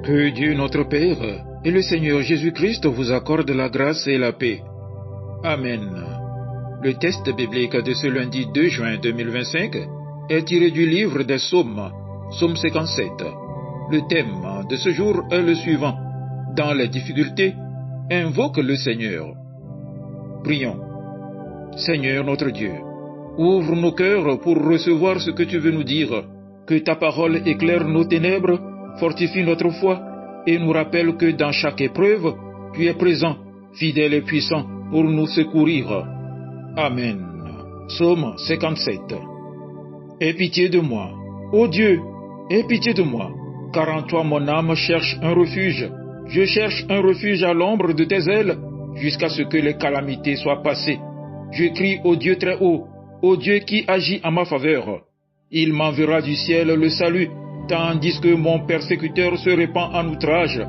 Que Dieu notre Père et le Seigneur Jésus-Christ vous accordent la grâce et la paix. Amen. Le texte biblique de ce lundi 2 juin 2025 est tiré du livre des Psaumes, Psaume 57. Le thème de ce jour est le suivant. Dans les difficultés, invoque le Seigneur. Prions. Seigneur notre Dieu, ouvre nos cœurs pour recevoir ce que tu veux nous dire. Que ta parole éclaire nos ténèbres, fortifie notre foi et nous rappelle que dans chaque épreuve, tu es présent, fidèle et puissant pour nous secourir. Amen. Psaume 57. Aie pitié de moi, ô Dieu, aie pitié de moi, car en toi mon âme cherche un refuge. Je cherche un refuge à l'ombre de tes ailes, jusqu'à ce que les calamités soient passées. Je crie au Dieu très haut, au Dieu qui agit en ma faveur. Il m'enverra du ciel le salut, tandis que mon persécuteur se répand en outrage.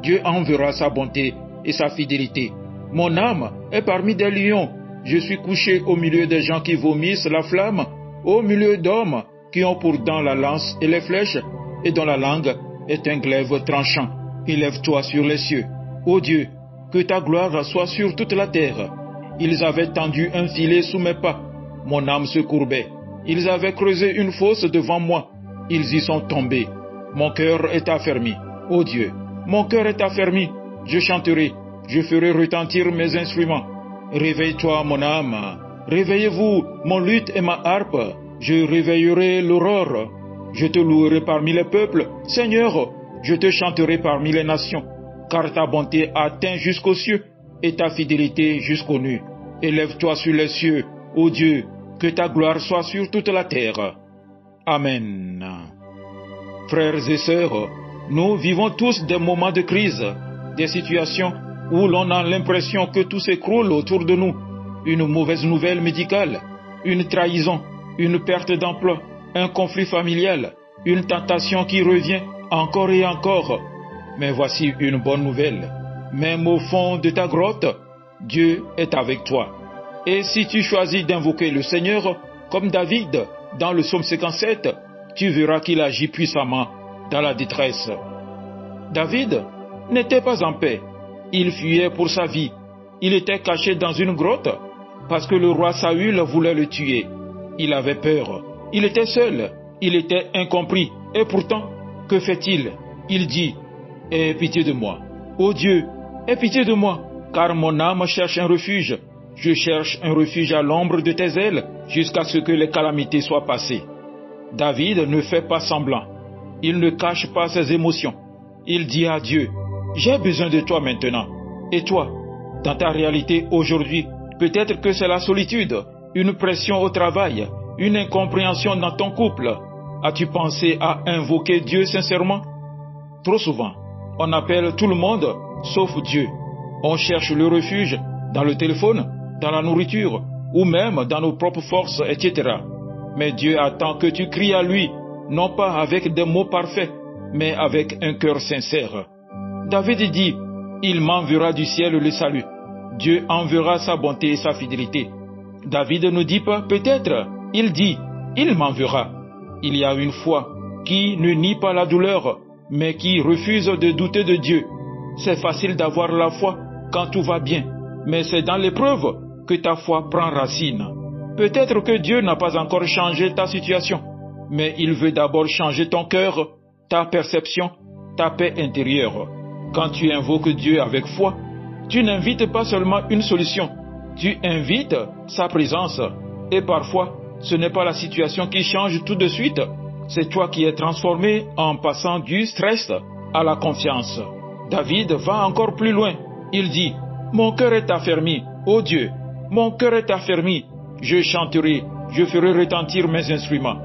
Dieu enverra sa bonté et sa fidélité. Mon âme est parmi des lions. Je suis couché au milieu des gens qui vomissent la flamme, au milieu d'hommes qui ont pour dents la lance et les flèches, et dont la langue est un glaive tranchant. Élève-toi sur les cieux, ô Dieu, que ta gloire soit sur toute la terre. Ils avaient tendu un filet sous mes pas, mon âme se courbait. Ils avaient creusé une fosse devant moi, ils y sont tombés. Mon cœur est affermi, ô Dieu, mon cœur est affermi. Je chanterai, je ferai retentir mes instruments. Réveille-toi mon âme, réveillez-vous mon luth et ma harpe. Je réveillerai l'aurore. Je te louerai parmi les peuples, Seigneur, je te chanterai parmi les nations, car ta bonté atteint jusqu'aux cieux et ta fidélité jusqu'aux nues. Élève-toi sur les cieux, ô Dieu, que ta gloire soit sur toute la terre. Amen. Frères et sœurs, nous vivons tous des moments de crise, des situations où l'on a l'impression que tout s'écroule autour de nous. Une mauvaise nouvelle médicale, une trahison, une perte d'emploi, un conflit familial, une tentation qui revient encore et encore. Mais voici une bonne nouvelle. Même au fond de ta grotte, Dieu est avec toi. Et si tu choisis d'invoquer le Seigneur, comme David, dans le psaume 57, tu verras qu'il agit puissamment dans la détresse. David n'était pas en paix. Il fuyait pour sa vie. Il était caché dans une grotte parce que le roi Saül voulait le tuer. Il avait peur. Il était seul. Il était incompris. Et pourtant, que fait-il? Il dit, « Aie pitié de moi. Ô Dieu, aie pitié de moi, car mon âme cherche un refuge. Je cherche un refuge à l'ombre de tes ailes, jusqu'à ce que les calamités soient passées. » David ne fait pas semblant. Il ne cache pas ses émotions. Il dit à Dieu, « J'ai besoin de toi maintenant. » Et toi, dans ta réalité aujourd'hui, peut-être que c'est la solitude, une pression au travail, une incompréhension dans ton couple. As-tu pensé à invoquer Dieu sincèrement? Trop souvent, on appelle tout le monde sauf Dieu. On cherche le refuge dans le téléphone, dans la nourriture, ou même dans nos propres forces, etc. Mais Dieu attend que tu cries à lui, non pas avec des mots parfaits, mais avec un cœur sincère. David dit, « Il m'enverra du ciel le salut. » Dieu enverra sa bonté et sa fidélité. David ne dit pas « peut-être », il dit « il m'enverra ». Il y a une foi qui ne nie pas la douleur, mais qui refuse de douter de Dieu. C'est facile d'avoir la foi quand tout va bien, mais c'est dans l'épreuve que ta foi prend racine. Peut-être que Dieu n'a pas encore changé ta situation, mais il veut d'abord changer ton cœur, ta perception, ta paix intérieure. Quand tu invoques Dieu avec foi, tu n'invites pas seulement une solution, tu invites sa présence. Et parfois, ce n'est pas la situation qui change tout de suite, c'est toi qui es transformé en passant du stress à la confiance. David va encore plus loin. Il dit, « Mon cœur est affermi, ô Dieu, mon cœur est affermi. Je chanterai, je ferai retentir mes instruments. »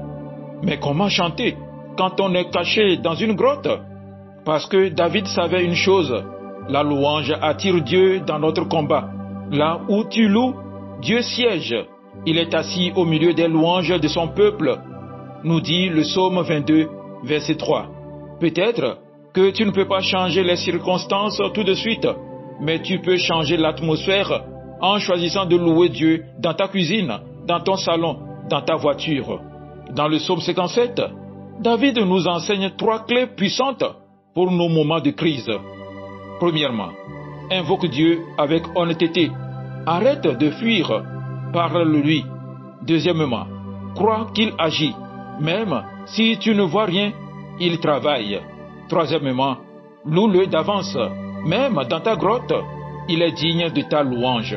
Mais comment chanter quand on est caché dans une grotte? Parce que David savait une chose, la louange attire Dieu dans notre combat. Là où tu loues, Dieu siège. Il est assis au milieu des louanges de son peuple, nous dit le psaume 22, verset 3. Peut-être que tu ne peux pas changer les circonstances tout de suite, mais tu peux changer l'atmosphère en choisissant de louer Dieu dans ta cuisine, dans ton salon, dans ta voiture. Dans le psaume 57, David nous enseigne 3 clés puissantes pour nos moments de crise. Premièrement, invoque Dieu avec honnêteté. Arrête de fuir, parle-lui. Deuxièmement, crois qu'il agit. Même si tu ne vois rien, il travaille. Troisièmement, loue-le d'avance. Même dans ta grotte, il est digne de ta louange.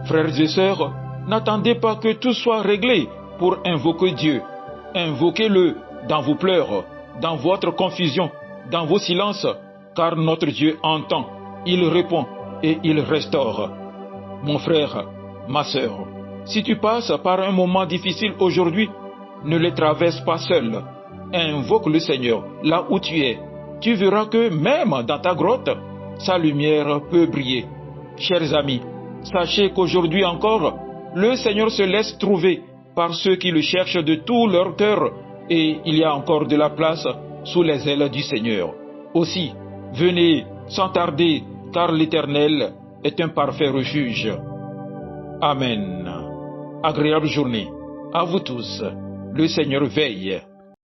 Frères et sœurs, n'attendez pas que tout soit réglé pour invoquer Dieu. Invoquez-le dans vos pleurs, dans votre confusion, dans vos silences, car notre Dieu entend, il répond et il restaure. Mon frère, ma sœur, si tu passes par un moment difficile aujourd'hui, ne le traverse pas seul. Invoque le Seigneur là où tu es. Tu verras que même dans ta grotte, sa lumière peut briller. Chers amis, sachez qu'aujourd'hui encore, le Seigneur se laisse trouver par ceux qui le cherchent de tout leur cœur, et il y a encore de la place sous les ailes du Seigneur. Aussi, venez sans tarder, car l'Éternel est un parfait refuge. Amen. Agréable journée à vous tous. Le Seigneur veille.